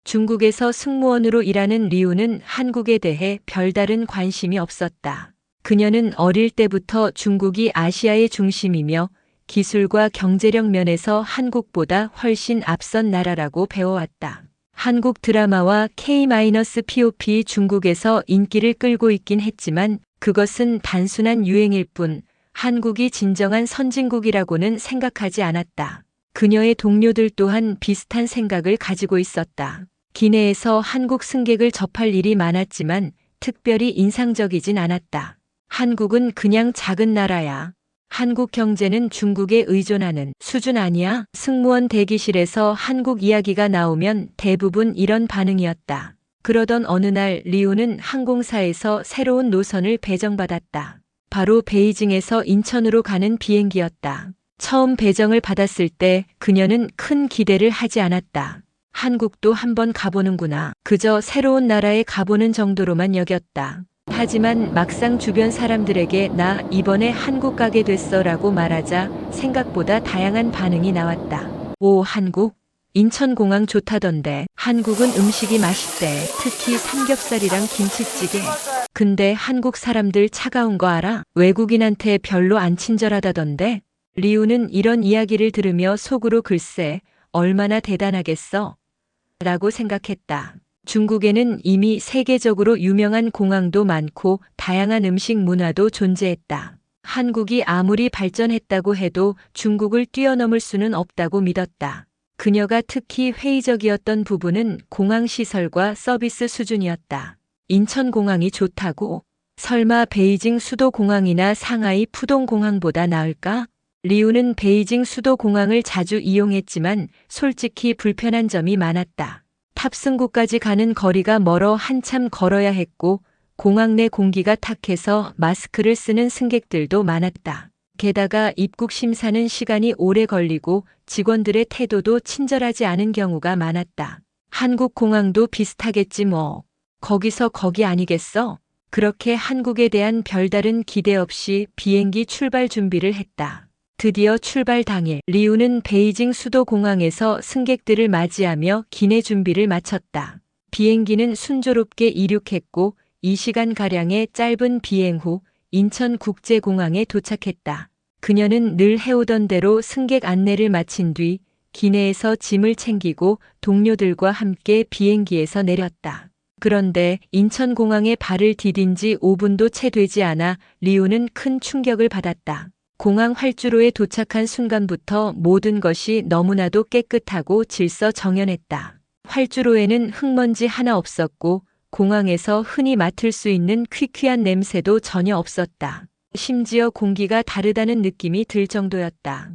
중국에서 승무원으로 일하는 리우는 한국에 대해 별다른 관심이 없었다. 그녀는 어릴 때부터 중국이 아시아의 중심이며 기술과 경제력 면에서 한국보다 훨씬 앞선 나라라고 배워왔다. 한국 드라마와 K-POP 중국에서 인기를 끌고 있긴 했지만 그것은 단순한 유행일 뿐 한국이 진정한 선진국이라고는 생각하지 않았다. 그녀의 동료들 또한 비슷한 생각을 가지고 있었다. 기내에서 한국 승객을 접할 일이 많았지만 특별히 인상적이진 않았다. 한국은 그냥 작은 나라야. 한국 경제는 중국에 의존하는 수준 아니야? 승무원 대기실에서 한국 이야기가 나오면 대부분 이런 반응이었다. 그러던 어느 날 리우는 항공사에서 새로운 노선을 배정받았다. 바로 베이징에서 인천으로 가는 비행기였다. 처음 배정을 받았을 때 그녀는 큰 기대를 하지 않았다. 한국도 한번 가보는구나. 그저 새로운 나라에 가보는 정도로만 여겼다. 하지만 막상 주변 사람들에게 나 이번에 한국 가게 됐어 라고 말하자 생각보다 다양한 반응이 나왔다. 오, 한국? 인천공항 좋다던데. 한국은 음식이 맛있대. 특히 삼겹살이랑 김치찌개. 근데 한국 사람들 차가운 거 알아? 외국인한테 별로 안 친절하다던데. 리우는 이런 이야기를 들으며 속으로 글쎄, 얼마나 대단하겠어? 라고 생각했다. 중국에는 이미 세계적으로 유명한 공항도 많고 다양한 음식 문화도 존재했다. 한국이 아무리 발전했다고 해도 중국을 뛰어넘을 수는 없다고 믿었다. 그녀가 특히 회의적이었던 부분은 공항 시설과 서비스 수준이었다. 인천공항이 좋다고? 설마 베이징 수도공항이나 상하이 푸동공항보다 나을까? 리우는 베이징 수도공항을 자주 이용했지만 솔직히 불편한 점이 많았다. 탑승구까지 가는 거리가 멀어 한참 걸어야 했고 공항 내 공기가 탁해서 마스크를 쓰는 승객들도 많았다. 게다가 입국 심사는 시간이 오래 걸리고 직원들의 태도도 친절하지 않은 경우가 많았다. 한국 공항도 비슷하겠지 뭐. 거기서 거기 아니겠어? 그렇게 한국에 대한 별다른 기대 없이 비행기 출발 준비를 했다. 드디어 출발 당일, 리우는 베이징 수도공항에서 승객들을 맞이하며 기내 준비를 마쳤다. 비행기는 순조롭게 이륙했고 2시간가량의 짧은 비행 후 인천국제공항에 도착했다. 그녀는 늘 해오던 대로 승객 안내를 마친 뒤 기내에서 짐을 챙기고 동료들과 함께 비행기에서 내렸다. 그런데 인천공항에 발을 디딘 지 5분도 채 되지 않아 리우는 큰 충격을 받았다. 공항 활주로에 도착한 순간부터 모든 것이 너무나도 깨끗하고 질서정연했다. 활주로에는 흙먼지 하나 없었고 공항에서 흔히 맡을 수 있는 퀴퀴한 냄새도 전혀 없었다. 심지어 공기가 다르다는 느낌이 들 정도였다.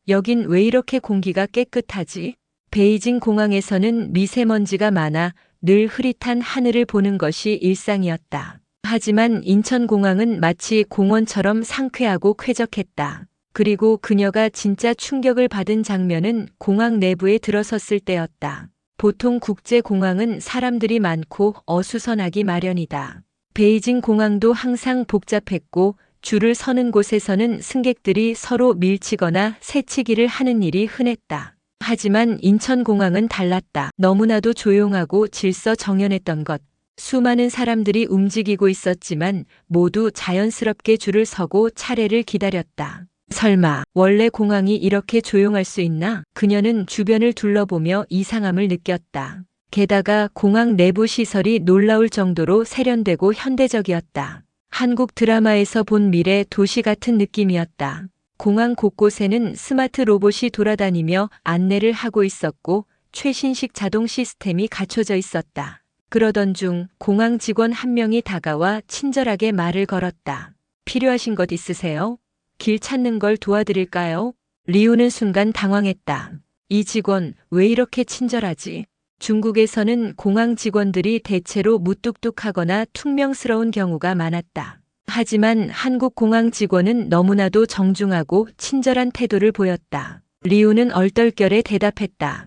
여긴 왜 이렇게 공기가 깨끗하지? 베이징 공항에서는 미세먼지가 많아 늘 흐릿한 하늘을 보는 것이 일상이었다. 하지만 인천공항은 마치 공원처럼 상쾌하고 쾌적했다. 그리고 그녀가 진짜 충격을 받은 장면은 공항 내부에 들어섰을 때였다. 보통 국제공항은 사람들이 많고 어수선하기 마련이다. 베이징 공항도 항상 복잡했고 줄을 서는 곳에서는 승객들이 서로 밀치거나 새치기를 하는 일이 흔했다. 하지만 인천공항은 달랐다. 너무나도 조용하고 질서정연했던 것. 수많은 사람들이 움직이고 있었지만 모두 자연스럽게 줄을 서고 차례를 기다렸다. 설마 원래 공항이 이렇게 조용할 수 있나? 그녀는 주변을 둘러보며 이상함을 느꼈다. 게다가 공항 내부 시설이 놀라울 정도로 세련되고 현대적이었다. 한국 드라마에서 본 미래 도시 같은 느낌이었다. 공항 곳곳에는 스마트 로봇이 돌아다니며 안내를 하고 있었고 최신식 자동 시스템이 갖춰져 있었다. 그러던 중 공항 직원 한 명이 다가와 친절하게 말을 걸었다. 필요하신 것 있으세요? 길 찾는 걸 도와드릴까요? 리우는 순간 당황했다. 이 직원 왜 이렇게 친절하지? 중국에서는 공항 직원들이 대체로 무뚝뚝하거나 퉁명스러운 경우가 많았다. 하지만 한국 공항 직원은 너무나도 정중하고 친절한 태도를 보였다. 리우는 얼떨결에 대답했다.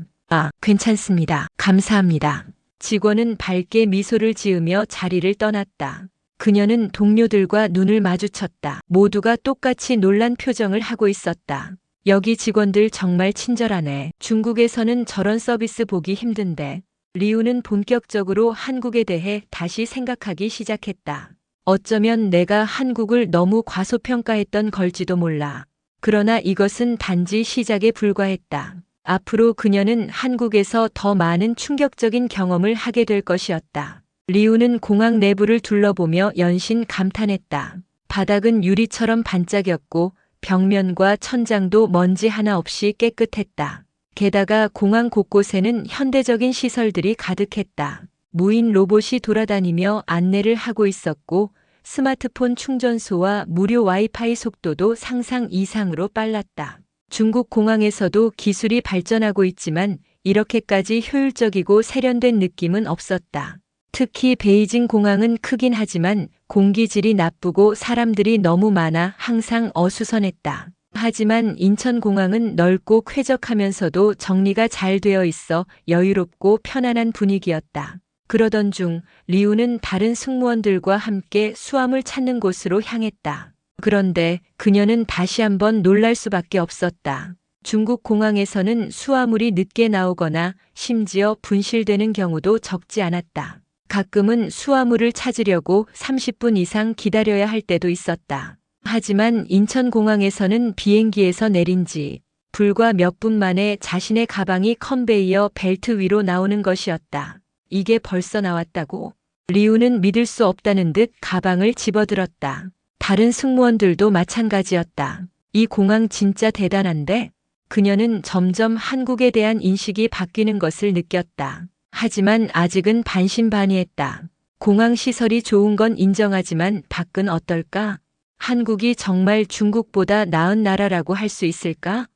괜찮습니다. 감사합니다. 직원은 밝게 미소를 지으며 자리를 떠났다. 그녀는 동료들과 눈을 마주쳤다. 모두가 똑같이 놀란 표정을 하고 있었다. 여기 직원들 정말 친절하네. 중국에서는 저런 서비스 보기 힘든데. 리우는 본격적으로 한국에 대해 다시 생각하기 시작했다. 어쩌면 내가 한국을 너무 과소평가했던 걸지도 몰라. 그러나 이것은 단지 시작에 불과했다. 앞으로 그녀는 한국에서 더 많은 충격적인 경험을 하게 될 것이었다. 리우는 공항 내부를 둘러보며 연신 감탄했다. 바닥은 유리처럼 반짝였고 벽면과 천장도 먼지 하나 없이 깨끗했다. 게다가 공항 곳곳에는 현대적인 시설들이 가득했다. 무인 로봇이 돌아다니며 안내를 하고 있었고 스마트폰 충전소와 무료 와이파이 속도도 상상 이상으로 빨랐다. 중국 공항에서도 기술이 발전하고 있지만 이렇게까지 효율적이고 세련된 느낌은 없었다. 특히 베이징 공항은 크긴 하지만 공기질이 나쁘고 사람들이 너무 많아 항상 어수선했다. 하지만 인천공항은 넓고 쾌적하면서도 정리가 잘 되어 있어 여유롭고 편안한 분위기였다. 그러던 중 리우는 다른 승무원들과 함께 수암을 찾는 곳으로 향했다. 그런데 그녀는 다시 한번 놀랄 수밖에 없었다. 중국 공항에서는 수화물이 늦게 나오거나 심지어 분실되는 경우도 적지 않았다. 가끔은 수화물을 찾으려고 30분 이상 기다려야 할 때도 있었다. 하지만 인천공항에서는 비행기에서 내린 지 불과 몇 분 만에 자신의 가방이 컨베이어 벨트 위로 나오는 것이었다. 이게 벌써 나왔다고? 리우는 믿을 수 없다는 듯 가방을 집어들었다. 다른 승무원들도 마찬가지였다. 이 공항 진짜 대단한데? 그녀는 점점 한국에 대한 인식이 바뀌는 것을 느꼈다. 하지만 아직은 반신반의했다. 공항 시설이 좋은 건 인정하지만 밖은 어떨까? 한국이 정말 중국보다 나은 나라라고 할 수 있을까?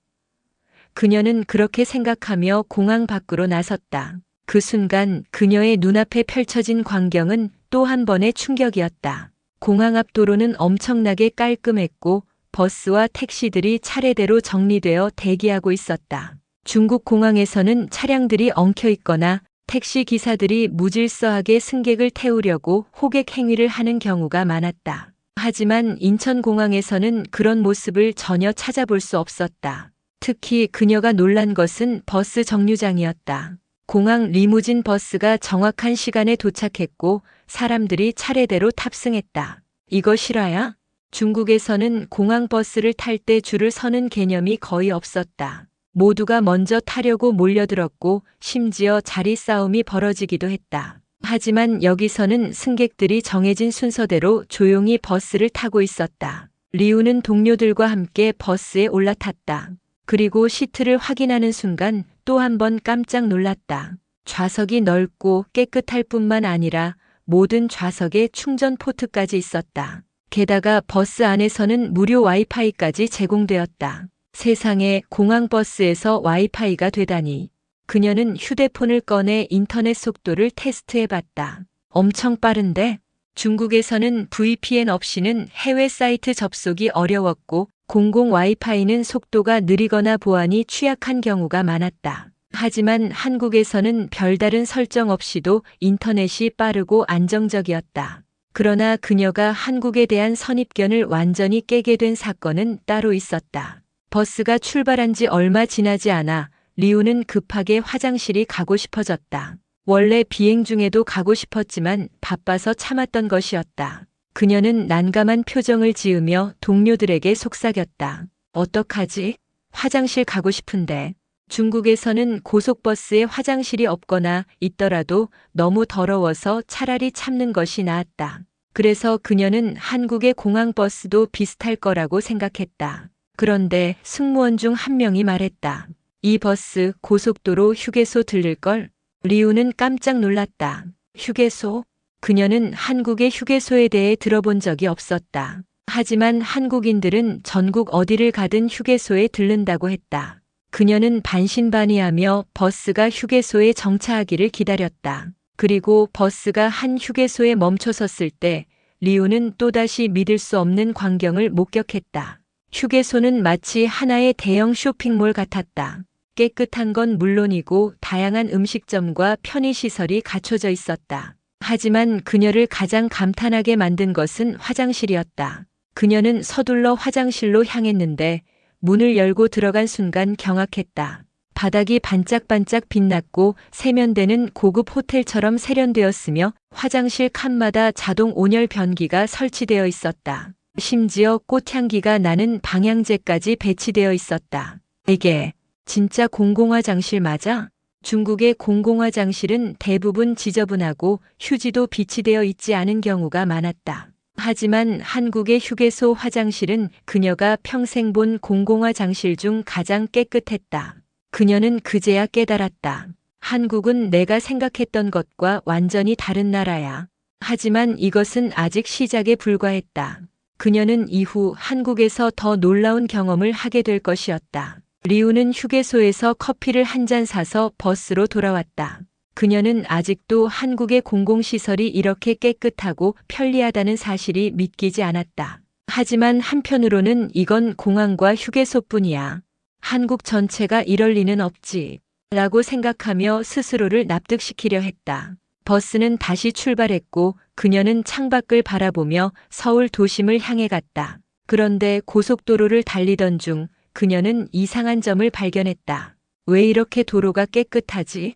그녀는 그렇게 생각하며 공항 밖으로 나섰다. 그 순간 그녀의 눈앞에 펼쳐진 광경은 또 한 번의 충격이었다. 공항 앞 도로는 엄청나게 깔끔했고 버스와 택시들이 차례대로 정리되어 대기하고 있었다. 중국 공항에서는 차량들이 엉켜 있거나 택시 기사들이 무질서하게 승객을 태우려고 호객 행위를 하는 경우가 많았다. 하지만 인천공항에서는 그런 모습을 전혀 찾아볼 수 없었다. 특히 그녀가 놀란 것은 버스 정류장이었다. 공항 리무진 버스가 정확한 시간에 도착했고 사람들이 차례대로 탑승했다. 이거 실화야? 중국에서는 공항 버스를 탈 때 줄을 서는 개념이 거의 없었다. 모두가 먼저 타려고 몰려들었고 심지어 자리 싸움이 벌어지기도 했다. 하지만 여기서는 승객들이 정해진 순서대로 조용히 버스를 타고 있었다. 리우는 동료들과 함께 버스에 올라탔다. 그리고 시트를 확인하는 순간 또 한 번 깜짝 놀랐다. 좌석이 넓고 깨끗할 뿐만 아니라 모든 좌석에 충전 포트까지 있었다. 게다가 버스 안에서는 무료 와이파이까지 제공되었다. 세상에 공항 버스에서 와이파이가 되다니. 그녀는 휴대폰을 꺼내 인터넷 속도를 테스트해봤다. 엄청 빠른데? 중국에서는 VPN 없이는 해외 사이트 접속이 어려웠고 공공 와이파이는 속도가 느리거나 보안이 취약한 경우가 많았다. 하지만 한국에서는 별다른 설정 없이도 인터넷이 빠르고 안정적이었다. 그러나 그녀가 한국에 대한 선입견을 완전히 깨게 된 사건은 따로 있었다. 버스가 출발한 지 얼마 지나지 않아 리우는 급하게 화장실이 가고 싶어졌다. 원래 비행 중에도 가고 싶었지만 바빠서 참았던 것이었다. 그녀는 난감한 표정을 지으며 동료들에게 속삭였다. 어떡하지? 화장실 가고 싶은데. 중국에서는 고속버스에 화장실이 없거나 있더라도 너무 더러워서 차라리 참는 것이 나았다. 그래서 그녀는 한국의 공항버스도 비슷할 거라고 생각했다. 그런데 승무원 중 한 명이 말했다. 이 버스 고속도로 휴게소 들를걸? 리우는 깜짝 놀랐다. 휴게소? 그녀는 한국의 휴게소에 대해 들어본 적이 없었다. 하지만 한국인들은 전국 어디를 가든 휴게소에 들른다고 했다. 그녀는 반신반의하며 버스가 휴게소에 정차하기를 기다렸다. 그리고 버스가 한 휴게소에 멈춰섰을 때 리우는 또다시 믿을 수 없는 광경을 목격했다. 휴게소는 마치 하나의 대형 쇼핑몰 같았다. 깨끗한 건 물론이고 다양한 음식점과 편의시설이 갖춰져 있었다. 하지만 그녀를 가장 감탄하게 만든 것은 화장실이었다. 그녀는 서둘러 화장실로 향했는데 문을 열고 들어간 순간 경악했다. 바닥이 반짝반짝 빛났고 세면대는 고급 호텔처럼 세련되었으며 화장실 칸마다 자동 온열 변기가 설치되어 있었다. 심지어 꽃향기가 나는 방향제까지 배치되어 있었다. 이게 진짜 공공화장실 맞아? 중국의 공공화장실은 대부분 지저분하고 휴지도 비치되어 있지 않은 경우가 많았다. 하지만 한국의 휴게소 화장실은 그녀가 평생 본 공공화장실 중 가장 깨끗했다. 그녀는 그제야 깨달았다. 한국은 내가 생각했던 것과 완전히 다른 나라야. 하지만 이것은 아직 시작에 불과했다. 그녀는 이후 한국에서 더 놀라운 경험을 하게 될 것이었다. 리우는 휴게소에서 커피를 한 잔 사서 버스로 돌아왔다. 그녀는 아직도 한국의 공공시설이 이렇게 깨끗하고 편리하다는 사실이 믿기지 않았다. 하지만 한편으로는 이건 공항과 휴게소뿐이야. 한국 전체가 이럴 리는 없지. 라고 생각하며 스스로를 납득시키려 했다. 버스는 다시 출발했고 그녀는 창밖을 바라보며 서울 도심을 향해 갔다. 그런데 고속도로를 달리던 중 그녀는 이상한 점을 발견했다. 왜 이렇게 도로가 깨끗하지?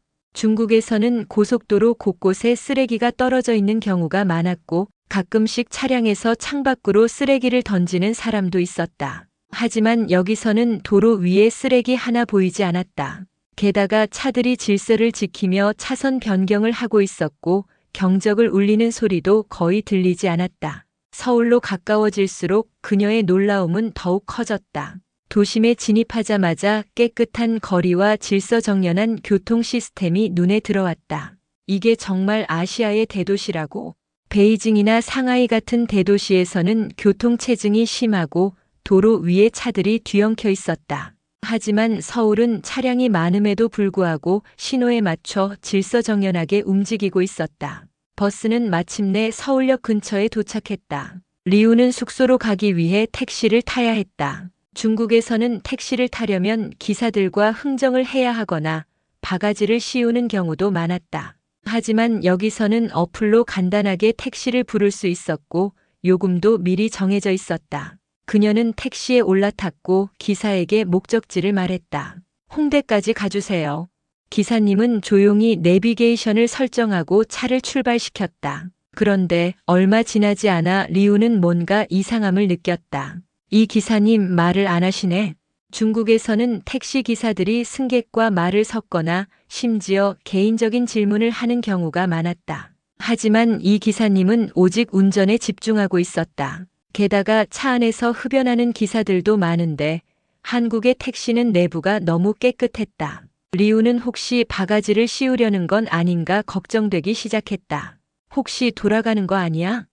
중국에서는 고속도로 곳곳에 쓰레기가 떨어져 있는 경우가 많았고 가끔씩 차량에서 창밖으로 쓰레기를 던지는 사람도 있었다. 하지만 여기서는 도로 위에 쓰레기 하나 보이지 않았다. 게다가 차들이 질서를 지키며 차선 변경을 하고 있었고 경적을 울리는 소리도 거의 들리지 않았다. 서울로 가까워질수록 그녀의 놀라움은 더욱 커졌다. 도심에 진입하자마자 깨끗한 거리와 질서정연한 교통 시스템이 눈에 들어왔다. 이게 정말 아시아의 대도시라고? 베이징이나 상하이 같은 대도시에서는 교통체증이 심하고 도로 위에 차들이 뒤엉켜 있었다. 하지만 서울은 차량이 많음에도 불구하고 신호에 맞춰 질서정연하게 움직이고 있었다. 버스는 마침내 서울역 근처에 도착했다. 리우는 숙소로 가기 위해 택시를 타야 했다. 중국에서는 택시를 타려면 기사들과 흥정을 해야 하거나 바가지를 씌우는 경우도 많았다. 하지만 여기서는 어플로 간단하게 택시를 부를 수 있었고 요금도 미리 정해져 있었다. 그녀는 택시에 올라탔고 기사에게 목적지를 말했다. 홍대까지 가주세요. 기사님은 조용히 내비게이션을 설정하고 차를 출발시켰다. 그런데 얼마 지나지 않아 리우는 뭔가 이상함을 느꼈다. 이 기사님 말을 안 하시네. 중국에서는 택시 기사들이 승객과 말을 섞거나 심지어 개인적인 질문을 하는 경우가 많았다. 하지만 이 기사님은 오직 운전에 집중하고 있었다. 게다가 차 안에서 흡연하는 기사들도 많은데 한국의 택시는 내부가 너무 깨끗했다. 리우는 혹시 바가지를 씌우려는 건 아닌가 걱정되기 시작했다. 혹시 돌아가는 거 아니야?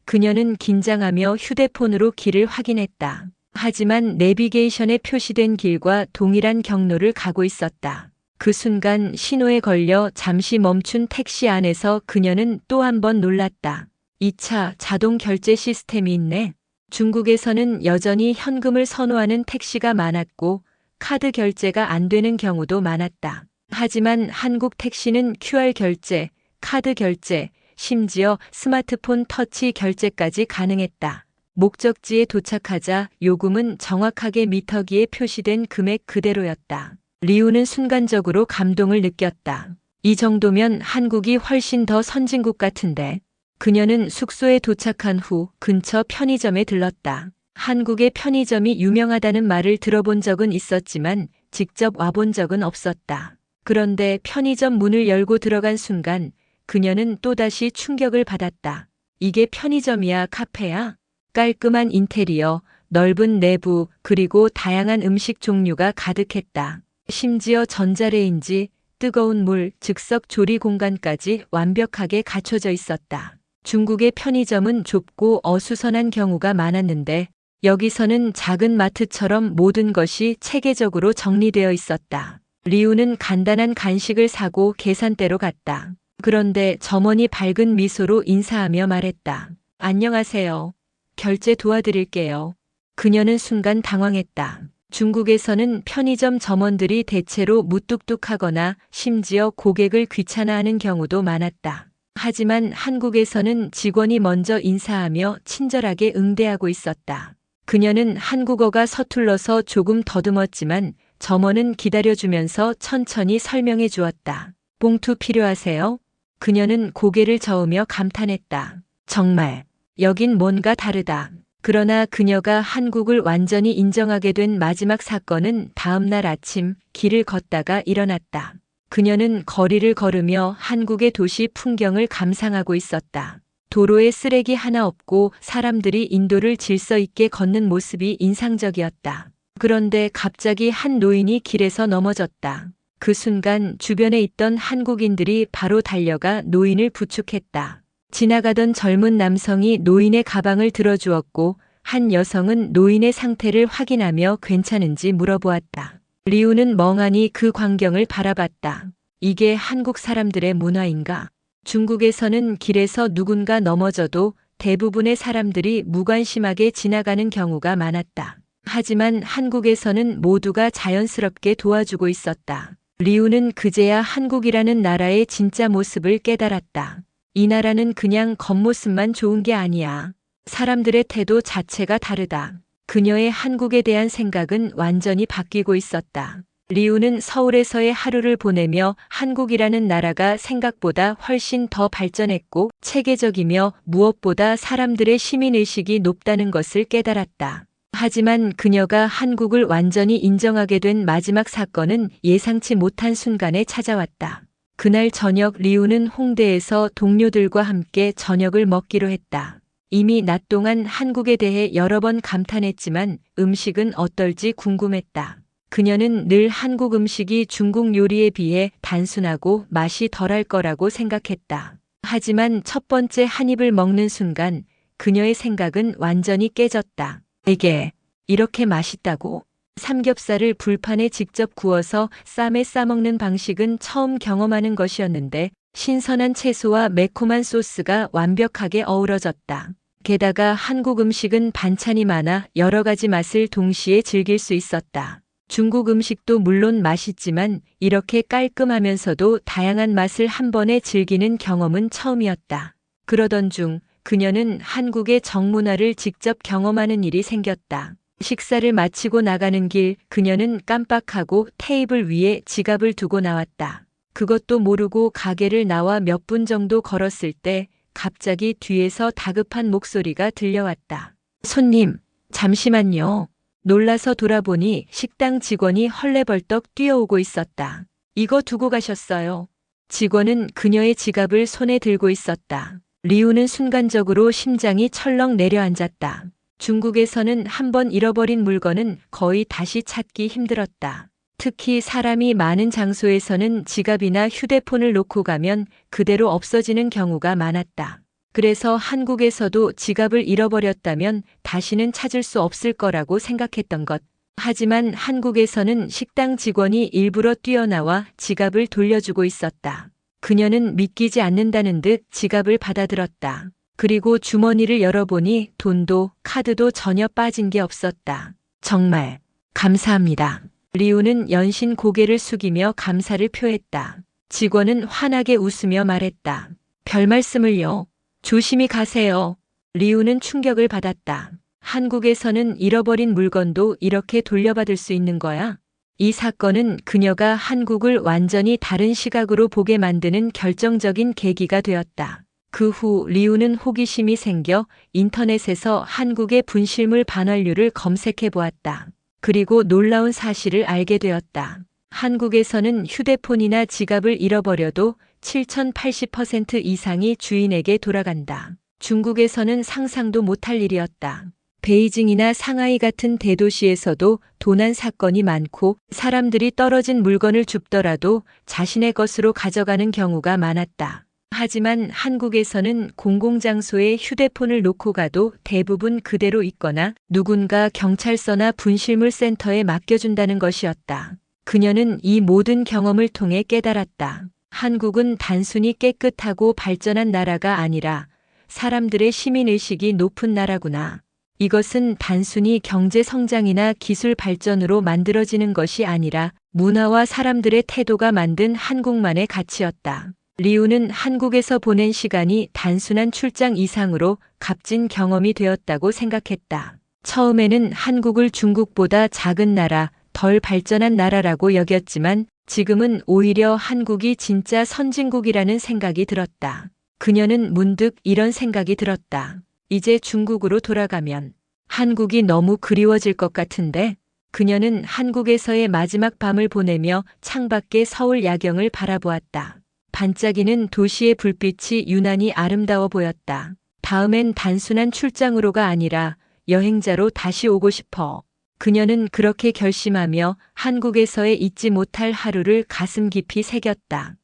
그녀는 긴장하며 휴대폰으로 길을 확인했다. 하지만 내비게이션에 표시된 길과 동일한 경로를 가고 있었다. 그 순간 신호에 걸려 잠시 멈춘 택시 안에서 그녀는 또 한 번 놀랐다. 이 차 자동 결제 시스템이 있네. 중국에서는 여전히 현금을 선호하는 택시가 많았고 카드 결제가 안 되는 경우도 많았다. 하지만 한국 택시는 QR 결제, 카드 결제, 심지어 스마트폰 터치 결제까지 가능했다. 목적지에 도착하자 요금은 정확하게 미터기에 표시된 금액 그대로였다. 리우는 순간적으로 감동을 느꼈다. 이 정도면 한국이 훨씬 더 선진국 같은데. 그녀는 숙소에 도착한 후 근처 편의점에 들렀다. 한국의 편의점이 유명하다는 말을 들어본 적은 있었지만 직접 와본 적은 없었다. 그런데 편의점 문을 열고 들어간 순간 그녀는 또다시 충격을 받았다. 이게 편의점이야, 카페야? 깔끔한 인테리어, 넓은 내부, 그리고 다양한 음식 종류가 가득했다. 심지어 전자레인지, 뜨거운 물, 즉석 조리 공간까지 완벽하게 갖춰져 있었다. 중국의 편의점은 좁고 어수선한 경우가 많았는데 여기서는 작은 마트처럼 모든 것이 체계적으로 정리되어 있었다. 리우는 간단한 간식을 사고 계산대로 갔다. 그런데 점원이 밝은 미소로 인사하며 말했다. 안녕하세요. 결제 도와드릴게요. 그녀는 순간 당황했다. 중국에서는 편의점 점원들이 대체로 무뚝뚝하거나 심지어 고객을 귀찮아하는 경우도 많았다. 하지만 한국에서는 직원이 먼저 인사하며 친절하게 응대하고 있었다. 그녀는 한국어가 서툴러서 조금 더듬었지만 점원은 기다려주면서 천천히 설명해 주었다. 봉투 필요하세요? 그녀는 고개를 저으며 감탄했다. 정말, 여긴 뭔가 다르다. 그러나 그녀가 한국을 완전히 인정하게 된 마지막 사건은 다음 날 아침 길을 걷다가 일어났다. 그녀는 거리를 걸으며 한국의 도시 풍경을 감상하고 있었다. 도로에 쓰레기 하나 없고 사람들이 인도를 질서 있게 걷는 모습이 인상적이었다. 그런데 갑자기 한 노인이 길에서 넘어졌다. 그 순간 주변에 있던 한국인들이 바로 달려가 노인을 부축했다. 지나가던 젊은 남성이 노인의 가방을 들어주었고 한 여성은 노인의 상태를 확인하며 괜찮은지 물어보았다. 리우는 멍하니 그 광경을 바라봤다. 이게 한국 사람들의 문화인가? 중국에서는 길에서 누군가 넘어져도 대부분의 사람들이 무관심하게 지나가는 경우가 많았다. 하지만 한국에서는 모두가 자연스럽게 도와주고 있었다. 리우는 그제야 한국이라는 나라의 진짜 모습을 깨달았다. 이 나라는 그냥 겉모습만 좋은 게 아니야. 사람들의 태도 자체가 다르다. 그녀의 한국에 대한 생각은 완전히 바뀌고 있었다. 리우는 서울에서의 하루를 보내며 한국이라는 나라가 생각보다 훨씬 더 발전했고 체계적이며 무엇보다 사람들의 시민의식이 높다는 것을 깨달았다. 하지만 그녀가 한국을 완전히 인정하게 된 마지막 사건은 예상치 못한 순간에 찾아왔다. 그날 저녁 리우는 홍대에서 동료들과 함께 저녁을 먹기로 했다. 이미 낮 동안 한국에 대해 여러 번 감탄했지만 음식은 어떨지 궁금했다. 그녀는 늘 한국 음식이 중국 요리에 비해 단순하고 맛이 덜할 거라고 생각했다. 하지만 첫 번째 한 입을 먹는 순간 그녀의 생각은 완전히 깨졌다. 이게 이렇게 맛있다고? 삼겹살을 불판에 직접 구워서 쌈에 싸먹는 방식은 처음 경험하는 것이었는데 신선한 채소와 매콤한 소스가 완벽하게 어우러졌다. 게다가 한국 음식은 반찬이 많아 여러 가지 맛을 동시에 즐길 수 있었다. 중국 음식도 물론 맛있지만 이렇게 깔끔하면서도 다양한 맛을 한 번에 즐기는 경험은 처음이었다. 그러던 중 그녀는 한국의 정문화를 직접 경험하는 일이 생겼다. 식사를 마치고 나가는 길 그녀는 깜빡하고 테이블 위에 지갑을 두고 나왔다. 그것도 모르고 가게를 나와 몇 분 정도 걸었을 때 갑자기 뒤에서 다급한 목소리가 들려왔다. 손님, 잠시만요. 놀라서 돌아보니 식당 직원이 헐레벌떡 뛰어오고 있었다. 이거 두고 가셨어요. 직원은 그녀의 지갑을 손에 들고 있었다. 리우는 순간적으로 심장이 철렁 내려앉았다. 중국에서는 한번 잃어버린 물건은 거의 다시 찾기 힘들었다. 특히 사람이 많은 장소에서는 지갑이나 휴대폰을 놓고 가면 그대로 없어지는 경우가 많았다. 그래서 한국에서도 지갑을 잃어버렸다면 다시는 찾을 수 없을 거라고 생각했던 것. 하지만 한국에서는 식당 직원이 일부러 뛰어나와 지갑을 돌려주고 있었다. 그녀는 믿기지 않는다는 듯 지갑을 받아들었다. 그리고 주머니를 열어보니 돈도 카드도 전혀 빠진 게 없었다. 정말 감사합니다. 리우는 연신 고개를 숙이며 감사를 표했다. 직원은 환하게 웃으며 말했다. 별 말씀을요. 조심히 가세요. 리우는 충격을 받았다. 한국에서는 잃어버린 물건도 이렇게 돌려받을 수 있는 거야? 이 사건은 그녀가 한국을 완전히 다른 시각으로 보게 만드는 결정적인 계기가 되었다. 그 후 리우는 호기심이 생겨 인터넷에서 한국의 분실물 반환율을 검색해 보았다. 그리고 놀라운 사실을 알게 되었다. 한국에서는 휴대폰이나 지갑을 잃어버려도 7080% 이상이 주인에게 돌아간다. 중국에서는 상상도 못할 일이었다. 베이징이나 상하이 같은 대도시에서도 도난 사건이 많고 사람들이 떨어진 물건을 줍더라도 자신의 것으로 가져가는 경우가 많았다. 하지만 한국에서는 공공장소에 휴대폰을 놓고 가도 대부분 그대로 있거나 누군가 경찰서나 분실물 센터에 맡겨준다는 것이었다. 그녀는 이 모든 경험을 통해 깨달았다. 한국은 단순히 깨끗하고 발전한 나라가 아니라 사람들의 시민의식이 높은 나라구나. 이것은 단순히 경제 성장이나 기술 발전으로 만들어지는 것이 아니라 문화와 사람들의 태도가 만든 한국만의 가치였다. 리우는 한국에서 보낸 시간이 단순한 출장 이상으로 값진 경험이 되었다고 생각했다. 처음에는 한국을 중국보다 작은 나라, 덜 발전한 나라라고 여겼지만 지금은 오히려 한국이 진짜 선진국이라는 생각이 들었다. 그녀는 문득 이런 생각이 들었다. 이제 중국으로 돌아가면 한국이 너무 그리워질 것 같은데. 그녀는 한국에서의 마지막 밤을 보내며 창밖의 서울 야경을 바라보았다. 반짝이는 도시의 불빛이 유난히 아름다워 보였다. 다음엔 단순한 출장으로가 아니라 여행자로 다시 오고 싶어. 그녀는 그렇게 결심하며 한국에서의 잊지 못할 하루를 가슴 깊이 새겼다.